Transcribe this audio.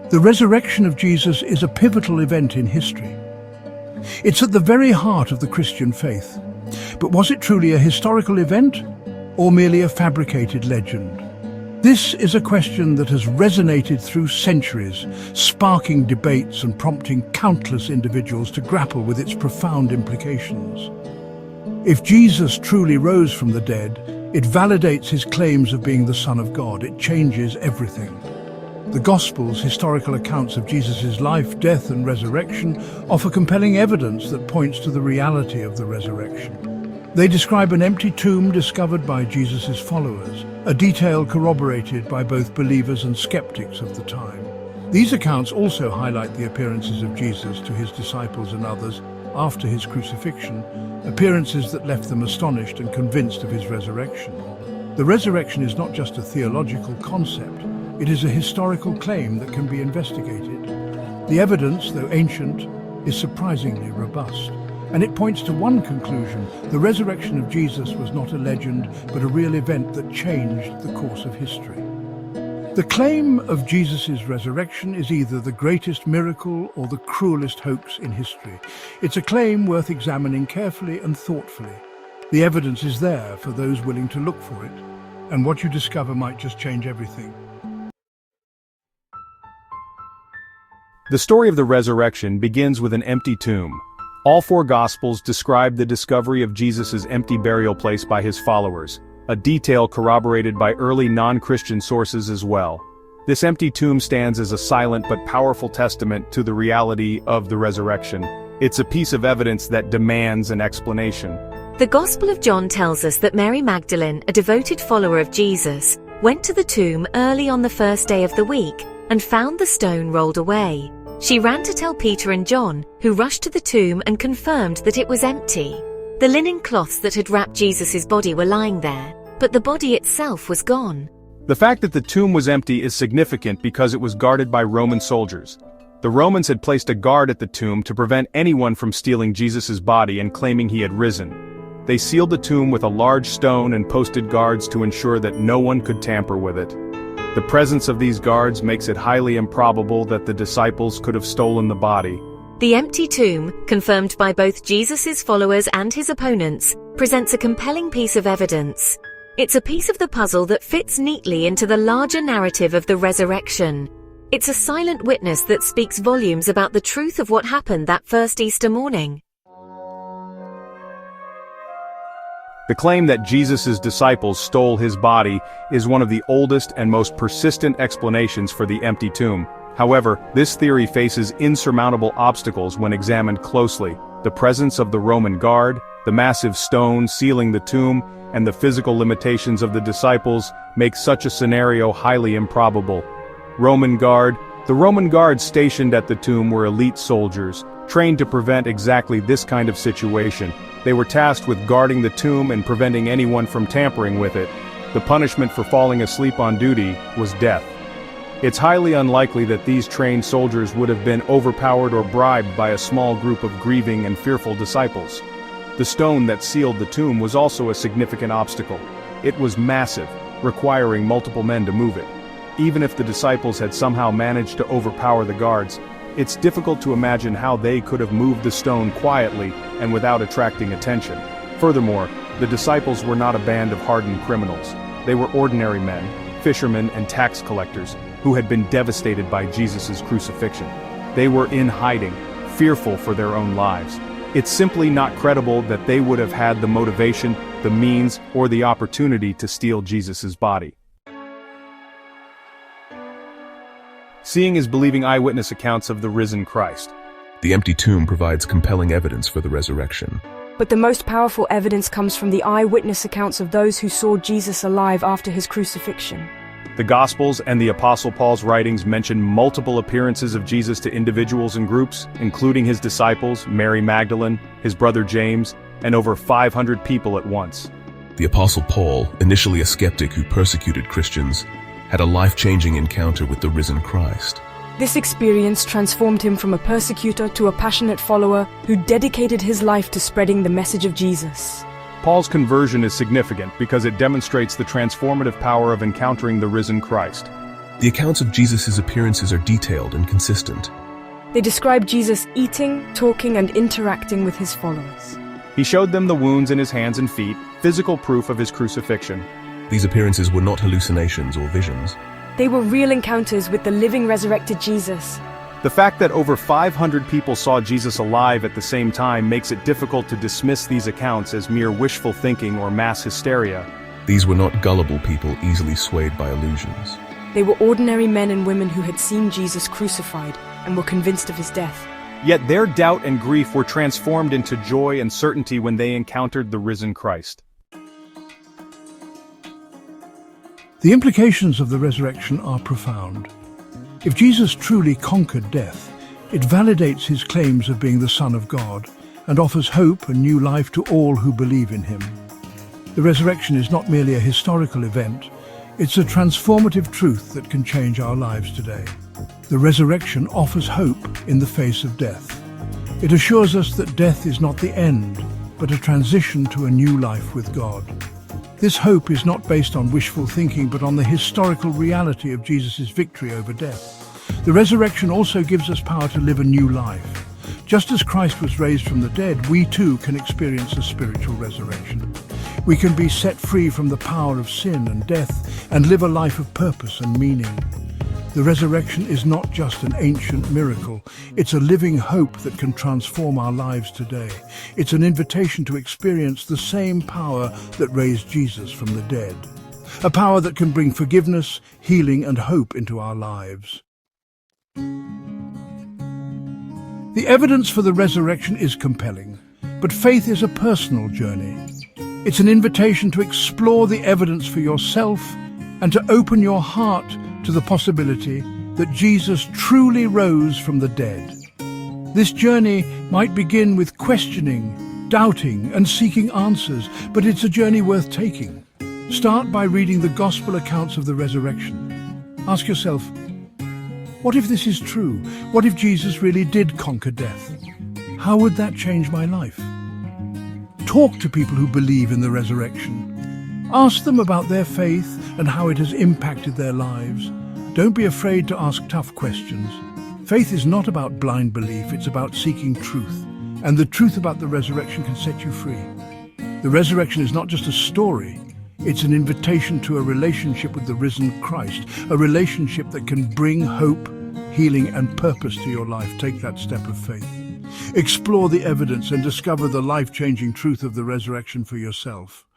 The resurrection of Jesus is a pivotal event in history. It's at the very heart of the Christian faith. But was it truly a historical event, or merely a fabricated legend? This is a question that has resonated through centuries, sparking debates and prompting countless individuals to grapple with its profound implications. If Jesus truly rose from the dead, it validates his claims of being the Son of God. It changes everything. The Gospels' historical accounts of Jesus' life, death, and resurrection offer compelling evidence that points to the reality of the resurrection. They describe an empty tomb discovered by Jesus' followers, a detail corroborated by both believers and skeptics of the time. These accounts also highlight the appearances of Jesus to his disciples and others after his crucifixion, appearances that left them astonished and convinced of his resurrection. The resurrection is not just a theological concept, it is a historical claim that can be investigated. The evidence, though ancient, is surprisingly robust. And it points to one conclusion: the resurrection of Jesus was not a legend, but a real event that changed the course of history. The claim of Jesus' resurrection is either the greatest miracle or the cruelest hoax in history. It's a claim worth examining carefully and thoughtfully. The evidence is there for those willing to look for it, and what you discover might just change everything. The story of the resurrection begins with an empty tomb. All four Gospels describe the discovery of Jesus' empty burial place by his followers, a detail corroborated by early non-Christian sources as well. This empty tomb stands as a silent but powerful testament to the reality of the resurrection. It's a piece of evidence that demands an explanation. The Gospel of John tells us that Mary Magdalene, a devoted follower of Jesus, went to the tomb early on the first day of the week and found the stone rolled away. She ran to tell Peter and John, who rushed to the tomb and confirmed that it was empty. The linen cloths that had wrapped Jesus' body were lying there, but the body itself was gone. The fact that the tomb was empty is significant because it was guarded by Roman soldiers. The Romans had placed a guard at the tomb to prevent anyone from stealing Jesus' body and claiming he had risen. They sealed the tomb with a large stone and posted guards to ensure that no one could tamper with it. The presence of these guards makes it highly improbable that the disciples could have stolen the body. The empty tomb, confirmed by both Jesus' followers and his opponents, presents a compelling piece of evidence. It's a piece of the puzzle that fits neatly into the larger narrative of the resurrection. It's a silent witness that speaks volumes about the truth of what happened that first Easter morning. The claim that Jesus' disciples stole his body is one of the oldest and most persistent explanations for the empty tomb. However, this theory faces insurmountable obstacles when examined closely. The presence of the Roman guard, the massive stone sealing the tomb, and the physical limitations of the disciples make such a scenario highly improbable. The Roman guards stationed at the tomb were elite soldiers, trained to prevent exactly this kind of situation. They were tasked with guarding the tomb and preventing anyone from tampering with it. The punishment for falling asleep on duty was death. It's highly unlikely that these trained soldiers would have been overpowered or bribed by a small group of grieving and fearful disciples. The stone that sealed the tomb was also a significant obstacle. It was massive, requiring multiple men to move it. Even if the disciples had somehow managed to overpower the guards, it's difficult to imagine how they could have moved the stone quietly and without attracting attention. Furthermore, the disciples were not a band of hardened criminals. They were ordinary men, fishermen and tax collectors, who had been devastated by Jesus' crucifixion. They were in hiding, fearful for their own lives. It's simply not credible that they would have had the motivation, the means, or the opportunity to steal Jesus' body. Seeing is believing eyewitness accounts of the risen Christ. The empty tomb provides compelling evidence for the resurrection. But the most powerful evidence comes from the eyewitness accounts of those who saw Jesus alive after his crucifixion. The Gospels and the Apostle Paul's writings mention multiple appearances of Jesus to individuals and groups, including his disciples, Mary Magdalene, his brother James, and over 500 people at once. The Apostle Paul, initially a skeptic who persecuted Christians, had a life-changing encounter with the risen Christ. This experience transformed him from a persecutor to a passionate follower who dedicated his life to spreading the message of Jesus. Paul's conversion is significant because it demonstrates the transformative power of encountering the risen Christ. The accounts of Jesus' appearances are detailed and consistent. They describe Jesus eating, talking, and interacting with his followers. He showed them the wounds in his hands and feet, physical proof of his crucifixion. These appearances were not hallucinations or visions. They were real encounters with the living, resurrected Jesus. The fact that over 500 people saw Jesus alive at the same time makes it difficult to dismiss these accounts as mere wishful thinking or mass hysteria. These were not gullible people easily swayed by illusions. They were ordinary men and women who had seen Jesus crucified and were convinced of his death. Yet their doubt and grief were transformed into joy and certainty when they encountered the risen Christ. The implications of the resurrection are profound. If Jesus truly conquered death, it validates his claims of being the Son of God and offers hope and new life to all who believe in him. The resurrection is not merely a historical event, it's a transformative truth that can change our lives today. The resurrection offers hope in the face of death. It assures us that death is not the end, but a transition to a new life with God. This hope is not based on wishful thinking, but on the historical reality of Jesus' victory over death. The resurrection also gives us power to live a new life. Just as Christ was raised from the dead, we too can experience a spiritual resurrection. We can be set free from the power of sin and death and live a life of purpose and meaning. The resurrection is not just an ancient miracle, it's a living hope that can transform our lives today. It's an invitation to experience the same power that raised Jesus from the dead. A power that can bring forgiveness, healing, and hope into our lives. The evidence for the resurrection is compelling, but faith is a personal journey. It's an invitation to explore the evidence for yourself and to open your heart to the possibility that Jesus truly rose from the dead. This journey might begin with questioning, doubting, and seeking answers, but it's a journey worth taking. Start by reading the gospel accounts of the resurrection. Ask yourself, what if this is true? What if Jesus really did conquer death? How would that change my life? Talk to people who believe in the resurrection. Ask them about their faith and how it has impacted their lives. Don't be afraid to ask tough questions. Faith is not about blind belief, it's about seeking truth. And the truth about the resurrection can set you free. The resurrection is not just a story, it's an invitation to a relationship with the risen Christ, a relationship that can bring hope, healing, and purpose to your life. Take that step of faith. Explore the evidence and discover the life-changing truth of the resurrection for yourself.